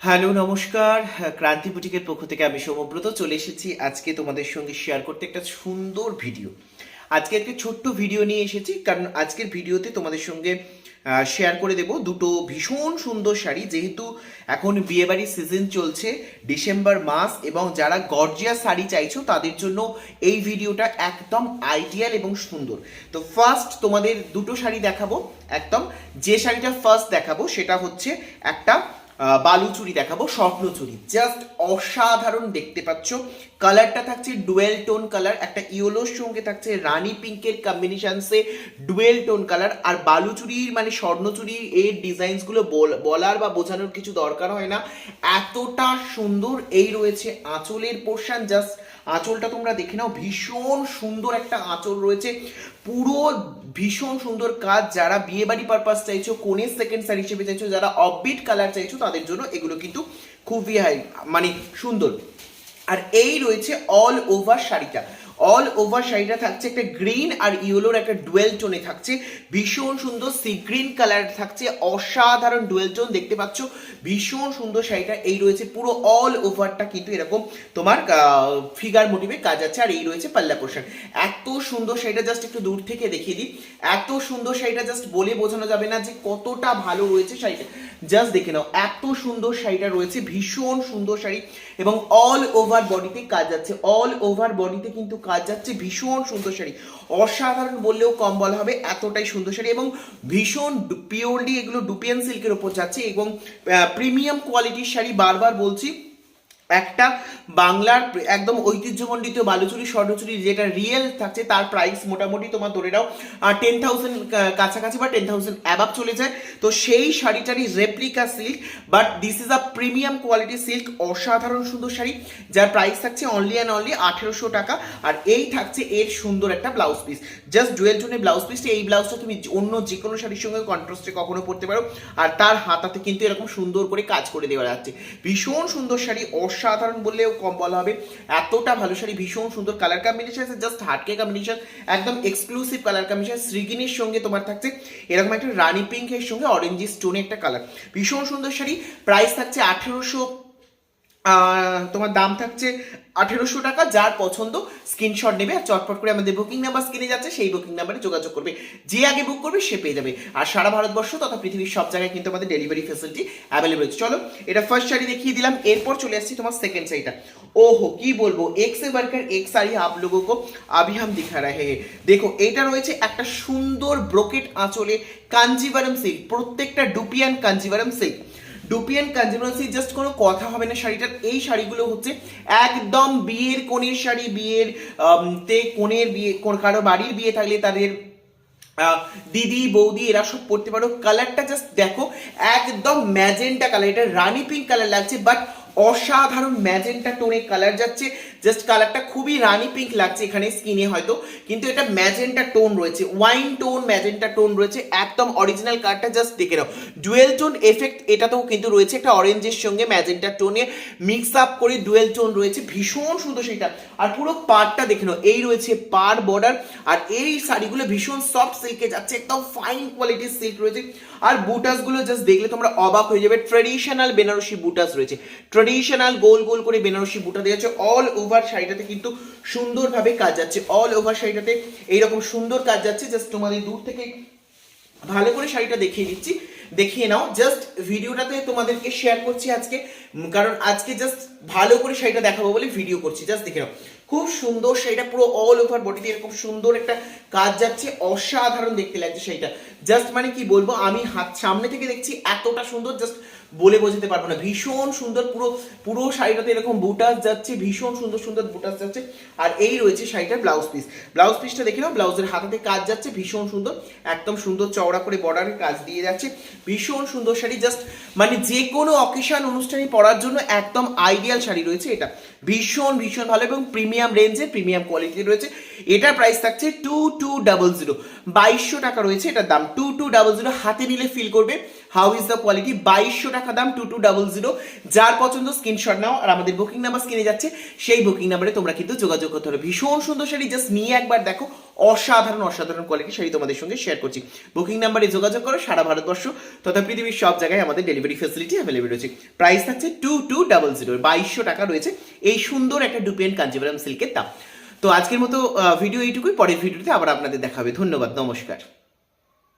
Hello নমস্কার। ক্রান্তি বুটিকের পক্ষ থেকে আমি সৌম্যব্রত চলে এসেছি আজকে তোমাদের সঙ্গে শেয়ার করতে একটা সুন্দর ভিডিও। আজকে একটা ছোট্ট ভিডিও নিয়ে এসেছি, কারণ আজকের ভিডিওতে তোমাদের সঙ্গে শেয়ার করে দেব দুটো ভীষণ সুন্দর শাড়ি। যেহেতু এখন বিয়েবাড়ির সিজন চলছে, ডিসেম্বর মাস, এবং যারা গর্জিয়াস শাড়ি চাইছো তাদের জন্য এই ভিডিওটা একদম আইডিয়াল এবং সুন্দর। তো ফার্স্ট তোমাদের দুটো শাড়ি দেখাবো। একদম যে শাড়িটা ফার্স্ট দেখাবো সেটা হচ্ছে একটা বালুচুরি দেখাবো, স্বর্ণচুরি। জাস্ট অসাধারণ দেখতে পাচ্ছ। কালারটা থাকছে ডুয়েল টোন কালার, একটা ইয়েলোর সঙ্গে থাকছে রানী পিঙ্কের কম্বিনেশনসে ডুয়েল টোন কালার। আর বালুচুরির মানে স্বর্ণচুরির এর ডিজাইনসগুলো বলার বা বোঝানোর কিছু দরকার হয় না, এতটা সুন্দর। এই রয়েছে আঁচলের পোর্শন, জাস্ট আঁচলটা তোমরা দেখে নাও, ভীষণ সুন্দর একটা আঁচল রয়েছে, পুরো ভীষণ সুন্দর কাজ। যারা বিয়ে বাড়ি পারপাস চাইছো, কোনের সেকেন্ড শাড়ি হিসেবে চাইছো, যারা অফবিট কালার চাইছো, তাদের জন্য এগুলো কিন্তু খুবই মানে সুন্দর। আর এই রয়েছে অল ওভার শাড়িটা। অল ওভার শাড়িটা থাকছে একটা গ্রিন আর ইয়েলোর একটা ডুয়েল টোনে থাকছে, ভীষণ সুন্দর সি গ্রিন কালার থাকছে, অসাধারণ ডুয়েল টোন দেখতে পাচ্ছ, ভীষণ সুন্দর শাড়িটা। এই রয়েছে পুরো অল ওভারটা কিন্তু এরকম তোমার ফিগার মোটিভে কাজ আছে। আর এই রয়েছে পাল্লা পোর্শন। এত সুন্দর শাড়িটা, জাস্ট একটু দূর থেকে দেখিয়ে দিই। এত সুন্দর শাড়িটা জাস্ট বলে বোঝানো যাবে না যে কতটা ভালো রয়েছে শাড়িটা। জাস্ট দেখে নাও, এত সুন্দর শাড়িটা রয়েছে, ভীষণ সুন্দর শাড়ি। এবং অল ওভার বডিতে কাজ যাচ্ছে, অল ওভার বডিতে কিন্তু কাজ যাচ্ছে, ভীষণ সুন্দর শাড়ি। অসাধারণ বললেও কম বলা হবে, এতটাই সুন্দর শাড়ি। এবং ভীষণ পিওরলি এগুলো ডুপিয়ান সিল্কের উপর যাচ্ছে, এবং প্রিমিয়াম কোয়ালিটির শাড়ি। বারবার বলছি, একটা বাংলার একদম ঐতিহ্যমণ্ডিত বালুচুরি স্বর্ণচুরি যেটা রিয়েল থাকছে, তার প্রাইস মোটামুটি তোমার ধরে নাও 10,000 কাছাকাছি বা 10,000 অ্যাবাভ চলে যায়। তো সেই শাড়িটারই replica silk, but this is a premium quality silk. অসাধারণ সুন্দর শাড়ি, যার প্রাইস থাকছে অনলি অ্যান্ড অনলি 1800 টাকা। আর এই থাকছে এর সুন্দর একটা ব্লাউজ পিস, জাস্ট ডুয়েল টোনের ব্লাউজ পিসটা। এই ব্লাউজটা তুমি অন্য যে কোনো শাড়ির সঙ্গে কন্ট্রাস্টে কখনো পরতে পারো। আর তার হাতাতে কিন্তু এরকম সুন্দর করে কাজ করে দেওয়া যাচ্ছে, ভীষণ সুন্দর শাড়ি। অসাধারণ বললেও কম বলা হবে, এতটা ভালো শাড়ি, ভীষণ সুন্দর কালার কম্বিনেশন আছে, জাস্ট হাটকে কম্বিনেশন, একদম এক্সক্লুসিভ কালার কম্বিনেশন। শ্রীগিনীর সঙ্গে তোমার থাকছে এরকম একটা রানী পিঙ্কের সঙ্গে অরেঞ্জ স্টোনে একটা কালার, ভীষণ সুন্দর শাড়ি। প্রাইস থাকছে 1800, তোমার দাম থাকছে 1800 টাকা। যার পছন্দ স্ক্রিনশট নেবে আর চটপট করে আমাদের বুকিং নাম্বার স্ক্রিনে যাচ্ছে, সেই বুকিং নাম্বারে যোগাযোগ করবে। যে আগে বুক করবে সে পেয়ে যাবে। আর সারা ভারতবর্ষ তথা পৃথিবীর সব জায়গায় কিন্তু আমাদের ডেলিভারি ফ্যাসিলিটি অ্যাভেলেবল আছে। চলো, এটা ফার্স্ট শাড়ি দেখিয়ে দিলাম, এরপর চলে আসছি তোমার সেকেন্ড শাড়িটা। ওহো কি বলবো, এক সে বারকার এক শাড়ি আপ লোগো কো আভি হাম দিখা রাহে হে। দেখো, এটা রয়েছে একটা সুন্দর ব্রোকেট আঁচলে কাঞ্জিভারম সিল্ক, প্রত্যেকটা dupion Kanjivaram silk. Dupion Kanjivaram, just কোনো কথা হবে না শাড়িটার। এই শাড়িগুলো হচ্ছে একদম বিয়ের কোণের শাড়ি, বিয়ের তে কোণের বিয়ে, কারো বাড়ির বিয়ে থাকলে তাদের দিদি বৌদি এরা সব পড়তে পারো। কালারটা জাস্ট দেখো, একদম ম্যাজেন্টা কালার, এটা রানী পিঙ্ক কালার লাগছে, বাট অসাধারণ ম্যাজেন্টা টোনে কালার যাচ্ছে। জাস্ট কালারটা খুবই রানী পিঙ্ক লাগছে এখানে স্কিনে হয়তো, কিন্তু এটা ম্যাজেন্টা টোন রয়েছে, ওয়াইন টোন ম্যাজেন্টা টোন রয়েছে, একদম অরিজিনাল কালারটা। জাস্ট দেখে নাও, ডুয়েল টোন এফেক্ট এটাতেও কিন্তু রয়েছে, একটা অরেঞ্জের সঙ্গে ম্যাজেন্টা টোনে মিক্স আপ করে ডুয়েল টোন রয়েছে, ভীষণ সুন্দর সেটা। আর পুরো পাড়টা দেখে নাও, এই রয়েছে পাড় বর্ডার। আর এই শাড়িগুলো ভীষণ সফট সিল্কে যাচ্ছে, একদম ফাইন কোয়ালিটির সিল্ক রয়েছে। আর বুটাস গুলো জাস্ট দেখলে তোমরা অবাক হয়ে যাবে, ট্রেডিশনাল বেনারসি বুটাস রয়েছে, ট্রেডিশনাল গোল গোল করে বেনারসি বুটা দেওয়া আছে। অল ওভার শাড়িটাতে কিন্তু সুন্দরভাবে কাজ যাচ্ছে, অল ওভার শাড়িটাতে এইরকম সুন্দর কাজ যাচ্ছে। জাস্ট তোমাদের দূর থেকে ভালো করে শাড়িটা দেখিয়ে দিচ্ছি, দেখিয়ে নাও। জাস্ট ভিডিওটাতে তোমাদেরকে শেয়ার করছি আজকে, কারণ আজকে জাস্ট ভালো করে শাড়িটা দেখাবো বলে ভিডিও করছি। জাস্ট দেখে নাও, খুব সুন্দর শাড়িটা, পুরো অল ওভার বডিতে এরকম সুন্দর একটা কাজ যাচ্ছে, অসাধারণ দেখতে লাগছে শাড়িটা। জাস্ট মানে কি বলবো, আমি হাত সামনে থেকে দেখছি এতটা সুন্দর, জাস্ট বলে বোঝাতে পারবো না, ভীষণ সুন্দর। পুরো পুরো শাড়িটাতে এরকম বুটাস যাচ্ছে, ভীষণ সুন্দর সুন্দর বুটাস যাচ্ছে। আর এই রয়েছে শাড়িটার ব্লাউজ পিস, ব্লাউজ পিসটা দেখে নাও, ব্লাউজের হাতাতে কাজ যাচ্ছে, ভীষণ সুন্দর, একদম সুন্দর চওড়া করে বর্ডারের কাজ দিয়ে যাচ্ছে, ভীষণ সুন্দর শাড়ি। জাস্ট মানে যে কোনো অকেশন অনুষ্ঠানে পরার জন্য একদম আইডিয়াল শাড়ি রয়েছে এটা, ভীষণ ভীষণ ভালো এবং প্রিমিয়াম রেঞ্জে প্রিমিয়াম কোয়ালিটি রয়েছে। এটার প্রাইস থাকছে 2200, 2200 টাকা রয়েছে এটার দাম, 2200 হাতে নিলে ফিল করবে হাউ ইজ দ্য কোয়ালিটি। 2200 টাকা দাম 2200। যার পছন্দ স্ক্রিনশট নাও, আর আমাদের বুকিং নাম্বার স্ক্রিনে যাচ্ছে, সেই বুকিং নাম্বারে তোমরা কিন্তু যোগাযোগ করতে হবে। ভীষণ সুন্দর শাড়ি, জাস্ট নিয়ে একবার দেখো, অসাধারণ অসাধারণ কোয়ালিটি শাড়ি তোমাদের সঙ্গে শেয়ার করছি। বুকিং নাম্বারে যোগাযোগ করো, সারা ভারতবর্ষ তথা পৃথিবীর সব জায়গায় আমাদের ডেলিভারি ফ্যাসিলিটি অ্যাভেলেবল রয়েছে। প্রাইস থাকছে 2200, 2200 টাকা রয়েছে এই সুন্দর একটা ডুপিয়ান কাঞ্জিভারাম সিল্কের দাম। তো আজকের মতো ভিডিও এইটুকুই, পরের ভিডিওতে আবার আপনাদের দেখা হবে। ধন্যবাদ, নমস্কার।